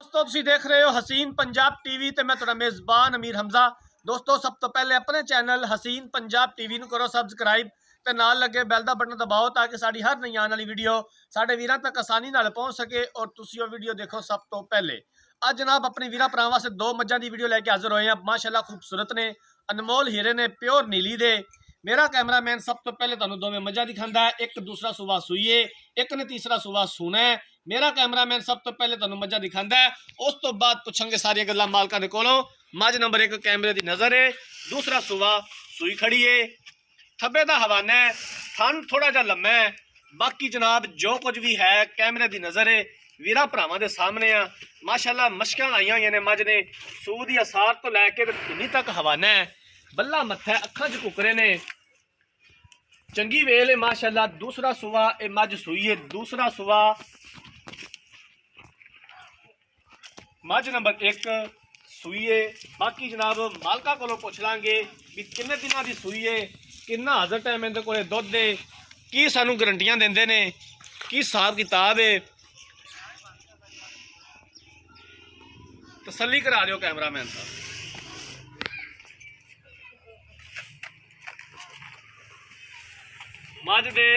दोस्तों तुसीं देख रहे हो हसीन पंजाब टीवी ते मैं तुहाडा मेज़बान अमीर हमजा। दोस्तों सब तो पहले अपने चैनल हसीन पंजाब टीवी नूं करो सबसक्राइब ते नाल लगे बैल दा बटन दबाओ ताकि साडी हर नई आने वाली वीडियो साडे वीरां तक आसानी नाल पहुंच सके और तुसीं वो वीडियो देखो सब तो पहले। अज जनाब अपने वीरां भरावां वास्ते दो मज्जां दी वीडियो लैके हाजिर होए हैं। माशाअल्लाह खूबसूरत ने, अनमोल हीरे ने, प्योर नीली दे। मेरा कैमरामैन सब तो पहले तुहानूं दोवें मज्जां दिखांदा है, एक दूसरा सूबा सूईए, एक ने तीसरा सूबा सूना है। मेरा कैमरामैन सब तो पहले तुहानूं मज्जां दिखांदा है, उस तो बाद पुछांगे सारियां गल्लां मालकां दे कोलों। मझ नंबर 1 कैमरे दी नज़र है, दूसरा सूबा सूई खड़ी है, थब्बे दा हवाना है, थन थोड़ा जा लम्मा है। बाकी जनाब जो कुछ भी है कैमरे दी नज़र है, वीरां भरावां दे सामने आ। माशाअल्लाह मशकां आईयां होईयां ने मझ ने, सूह दी असार तो लैके धुनी तक हवाना है, बल्ला मत्था है, अखां च कुकरे ने, चंगी वेल है माशाअल्लाह। दूसरा सूबा ए मझ सूई है, दूसरा सूबा मझ नंबर 1 सूई है। बाकी जनाब मालका कोलों पुछ लांगे भी किन्ने दिनां दी सूई है, किन्ना हाज़र टाइम इहदे कोले दुध है, की सानू गारंटियां देंदे ने, की हिसाब किताब है। तसल्ली करा दिओ कैमरामैन साहब। मझ दे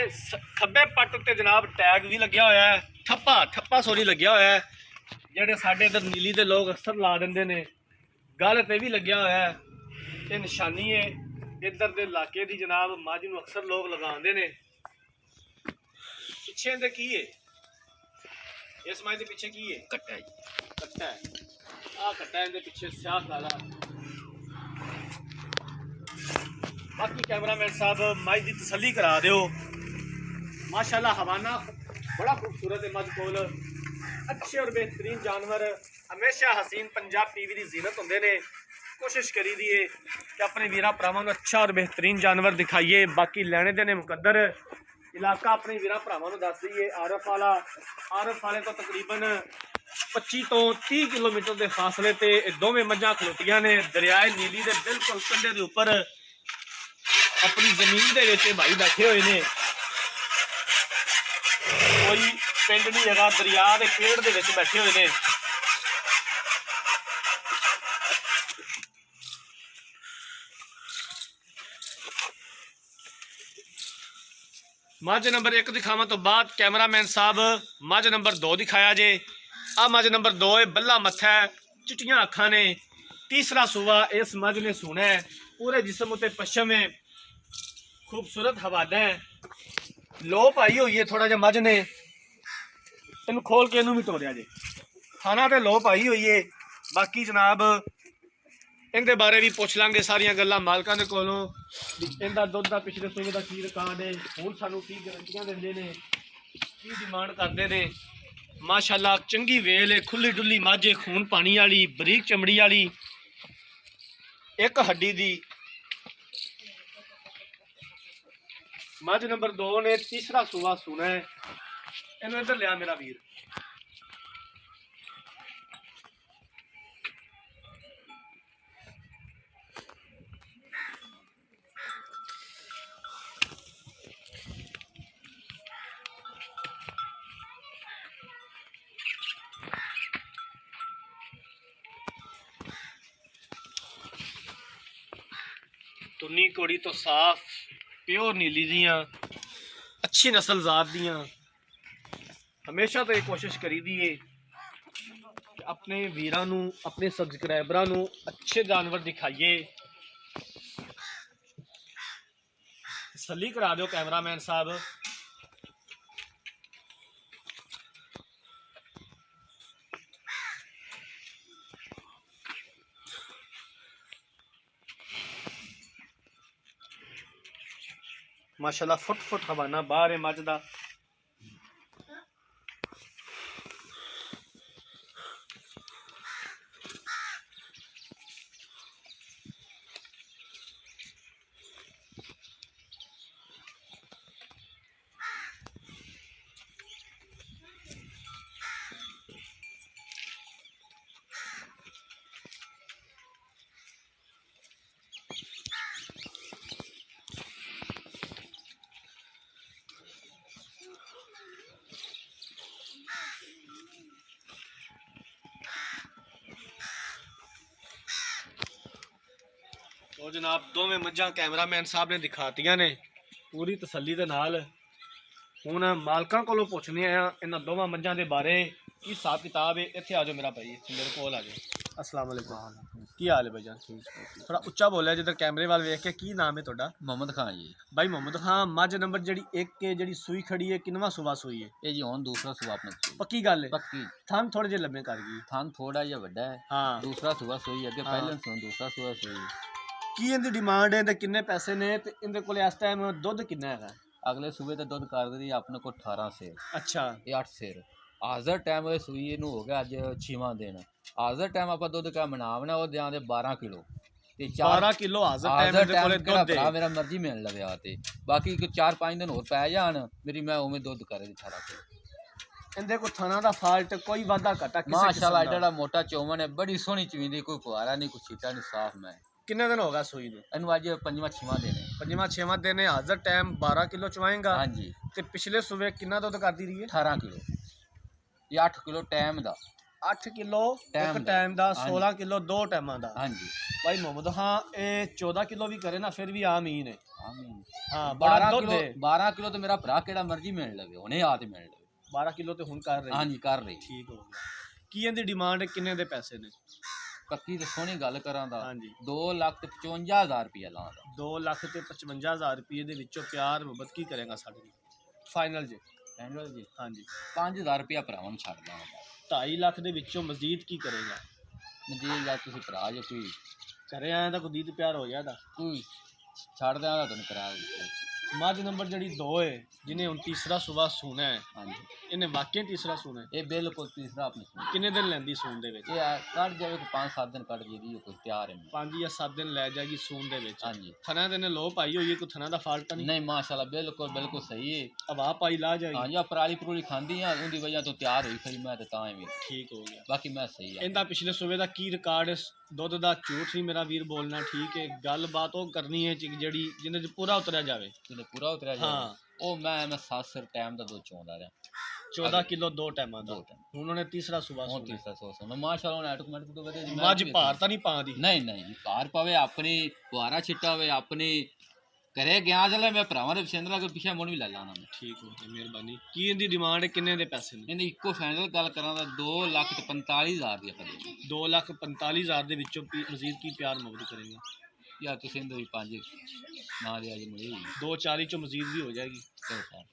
खब्बे पट उत्ते जनाब टैग भी लग्या होया है, ठप्पा सॉरी लग्या होया है, जेडे साडे इधर नीली दे लोग अक्सर ला देंदे ने। गल ते भी लग्या होया है, ये निशानी है इधर दे इलाके दी जनाब। मझ नूं अक्सर लोग लगांदे ने। पिछे इहदे की है, इस मझ दे पिछे की है? कट्टा है, कट्टा है। आ कट्टा इहदे पिछे स्याह काला। बाकी कैमरामैन साहब मझ की तसल्ली करा दिओ। माशाअल्लाह हवाना बड़ा खूबसूरत है। मझ कोल अच्छे और बेहतरीन जानवर हमेशा हसीन पंजाब टीवी की जीनत होंदे ने। कोशिश करी दी है कि अपने वीरां भरावां नूं अच्छा और बेहतरीन जानवर दिखाइए। बाकी लैने देने मुकद्दर इलाका अपने वीरां भरावां नूं दस दईए। आरफ वाले तो तकरीबन 25 तो 30 किलोमीटर के फासले ते दोवें मझां खलोतियां ने दरियाए नीली के बिल्कुल कंढे के उपर अपनी जमीन दे विच भाई बैठे हुए ने। कोई पिंड नहीं हैगा, दरिया के पेड़ दे विच बैठे हुए ने। मझ नंबर 1 दिखावा तो बाद कैमरामैन साहब मझ नंबर 2 दिखाया जे। आ मझ नंबर 2 है, बल्ला मत्था है, चिट्टियां अखां ने। तीसरा सूबा इस मझ ने सूना है, पूरे जिसम उत्ते पश्चिम है, खूबसूरत हवाना है। लो पाई हुई है थोड़ा जहा मझ ने, इन खोल के इनू भी तोड़िया जे। खाना तो लो पाई हुई है। बाकी जनाब इनके बारे भी पुछ लांगे सारिया गल्लां मालकां दे कोलों। इनका दुध का पिछले सूबे का की रिकॉर्ड है, हुण सानू की गारंटियां देंदे ने, की डिमांड करते ने। माशाअल्लाह चंगी वेल है, खुली डुली मझ है, खून पानी वाली, बरीक चमड़ी वाली, एक हड्डी दी। मझ नंबर 2 ने तीसरा सूबा सूना है। इन्हों इधर लिया मेरा वीर। तुन्नी कोड़ी तो साफ प्योर नीली दियाँ अच्छी नस्ल जात दियाँ। हमेशा तो ये कोशिश करी दी है कि अपने वीरां नूं, अपने सबसक्राइबरां नूं अच्छे जानवर दिखाइए। तसल्ली करा दो कैमरामैन साहब। माशाअल्लाह फुट हवाना बाहर है मझ दा। तो जनाब दोवें मझां कैमरामैन साहब ने दिखातियां ने पूरी तसल्ली दे नाल। हुण मालकां कोलों पुछने आ इन्हां दोवां मझां दे बारे की हिसाब किताब है। इत्थे आ जाओ मेरा भाई, इत्थे मेरे कोल आ जाओ। अस्सलाम वालेकुम, की हाल है भाईजान? थोड़ा उच्चा बोलिया जिधर कैमरे वाल वेख के। की नाम है तुहाडा? मोहम्मद खान जी। भाई मोहम्मद खान, मझ नंबर जिहड़ी 1 के जिहड़ी सूई खड़ी है किनवा सुबह सूई है? ये जी हुण दूसरा सुबह अपने कोल। पक्की गल है? पक्की। थन थोड़े जे लम्बे कर गई। थन थोड़ा जिहा वड्डा है। हाँ दूसरा सुबह सोई अगे हाँ। पहले सुन दूसरा सुबह सोई। की इहदी डिमांड है ते किन्ने पैसे ने ते इहदे कोल इस टाइम दुध किन्ना है? अगले सूबे ते दुध कर दी अपने को 18 सेर। अच्छा ये 8 सेर हाजर टाइम होए सूई नूं हो गया अज 6वां दिन। हाजर टाइम आपां दुध का मनावना वो दियां दे 12 किलो ते 12 किलो हाजर टाइम हाजर इहदे कोले टाइम दुध भरा है। मेरा मर्जी मिलण लग्या ते बाकी 4-5 दिन होर पै जाण मेरी मैं उवें दुध करे 18 किलो। इहदे को थना दा फाल्ट कोई वादा घटा किसे माशाल्लाह किस्म दा? एडा मोटा चौवन है, बड़ी सोहनी चवींदी, कोई फुआरा नहीं कोई छीटा नहीं, साफ मैं। किन्ने दिन होगा सूई नूं? इनू अज 5वां-6वां दिन है। 5वां-6वां दिन है। हाजर टाइम 12 किलो चवाएगा हाँ जी। ते पिछले सूबे किन्ना दुध करदी रही है? 18 किलो ये 8 किलो टाइम दा। 8 किलो टाइम एक दा। टाइम दा, हाँ 16 किलो 2 टाइमां दा। हाँ जी। भाई मोहम्मद हाँ ये 14 किलो भी करे ना फिर भी आम ही ने। आमीन। हाँ बड़ा 12 दुध किलो है। 12 किलो तो मेरा भरा केड़ा मर्जी मिल लगे हुणे आ ते मिल लगे। 12 किलो ते हुण कर रही हाँ है। जी कर रही। ठीक हो गया। की इहदी डिमांड किन्ने दे पैसे ने? पक्की तो सोहनी गल करां दा हाँ जी 2,55,000 रुपया लां दा। 2 लाख ते 55,000 रुपये दे विचों प्यार मुहब्बत की करेगा साडे नाल? फाइनल जी। फैनल जी हाँ जी 5,000 रुपया भरावां नूं छड्ड दां। 2.5 लाख दे विचों मजीद की करेगा? जी या तुसीं भरा जो कोई करे आया तो कोई दीद प्यार हो गया था। कोई छड्ड दें दा तुहानूं करा दित्ता। मझ नंबर जड़ी 2 है जिन्हें हुण तीसरा सुबह सूना है, हाँ जी इन्हें वाकई तीसरा सूना है? ये बिल्कुल तीसरा अपने सुन। किन्ने दिन लैंदी सून दे विच? ये कट जावे कोई 5-7 दिन कट जेदी कोई तैयार है। 5 या 7 दिन लै जाएगी सून दे विच। हाँ जी थना दे ने लो पाई होई है, कोई थना दा फाल्ट नहीं? नहीं माशाल्लाह बिल्कुल बिल्कुल सही है। हवा पाई ला हाँ जाएगी। जी पराली परूली खांदी हाँ उनकी वजह तो तैयार हुई खड़ी मैं तो भी ठीक हो गया। बाकी मैं सही है। इनका पिछले सूबे का की रिकॉर्ड दुध का झूठ नहीं मेरा वीर बोलना। ठीक है गल बात वो करनी है जड़ी जिन्हें पूरा उतरिया जाए। जिन्हें पूरा उतरिया हाँ जाए ओ मैं 7 सिर टाइम का दूध चोंदा रहा 14 किलो 2 टाइमां दा। दो टाइम उन्होंने तीसरा सुबह और सूना है। तीसरा सौ सुनो माशाल्लाह ने ऑटोमेटिक तो वधे मझ भार तो नहीं पादी? नहीं नहीं भार पावे अपनी फुहारा छिट्टा होवे अपनी करे गया चले मैं भरावां दे पसंदरा को पीछे मुड़ भी लै लाना मैं। ठीक हो गया मेहरबानी। की इनकी डिमांड है किन्ने दे पैसे ने? इन्हें इको फाइनल गल करां दा 2,45,000 दी अपनी 2,45,000 दे विचों मजीद की प्यार मुहब्बत करेगा? या तुसीं इंदे 5 ना दे आज मुझे 2-4 चो मजीद भी हो जाएगी। चलो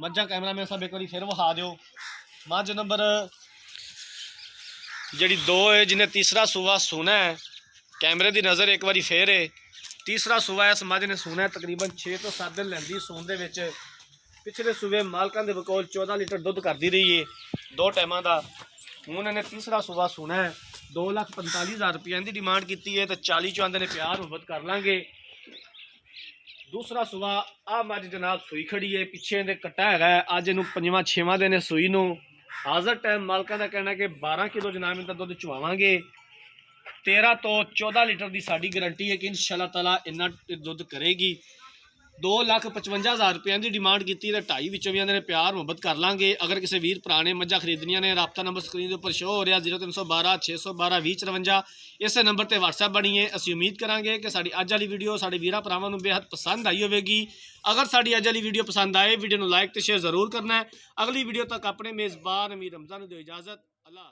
मझा कैमरा मैन साहब एक बार फिर विखा दो। मझ नंबर जी 2 है जिन्हें तीसरा सूबा सूना है। कैमरे की नज़र एक बार फिर है। तीसरा सूबा इस मझ ने सूना है। तकरीबन 6 तो 7 दिन लैंदी सून दे विच। पिछले सूबे मालकां दे बकौल 14 लीटर दुध करती रही है 2 टाइमां दा। हुण इन्हें तीसरा सूबा सूना है। 2,45,000 रुपये इनकी डिमांड की है तो 40 चो आंदे ने प्यार मुहब्बत कर लांगे। दूसरा सुबह आ मझ जनाब सूई खड़ी है पिछे दे कट्टा है। अज इन 5वां-6वां दिन सूई नूं। हाजर टाइम मालका का कहना कि 12 किलो जनाब इनका दुध चुवावांगे। 13 तो 14 लीटर की साड़ी गारंटी है कि इंशाअल्लाह ताला इन्ना दुध करेगी। 2,55,000 रुपये की डिमांड की तो 2.5 विचों भी आंदे ने प्यार मुहब्बत कर लांगे। अगर किसी वीर भरा ने मझां खरीदनियां ने राबता नंबर स्क्रीन के उपर शो हो रहा 0312 612 2054 इस नंबर पर WhatsApp बनी है। असीं उम्मीद करांगे कि साडी अज वाली वीडियो साडे वीरां भरावां नूं बेहद पसंद आई होवेगी। अगर साडी अज वाली वीडियो पसंद आए वीडियो नूं लाइक ते शेयर जरूर करना है। अगली वीडियो तक अपने मेज़बान अमीर हमजा नूं दिओ इजाजत। अल्लाह।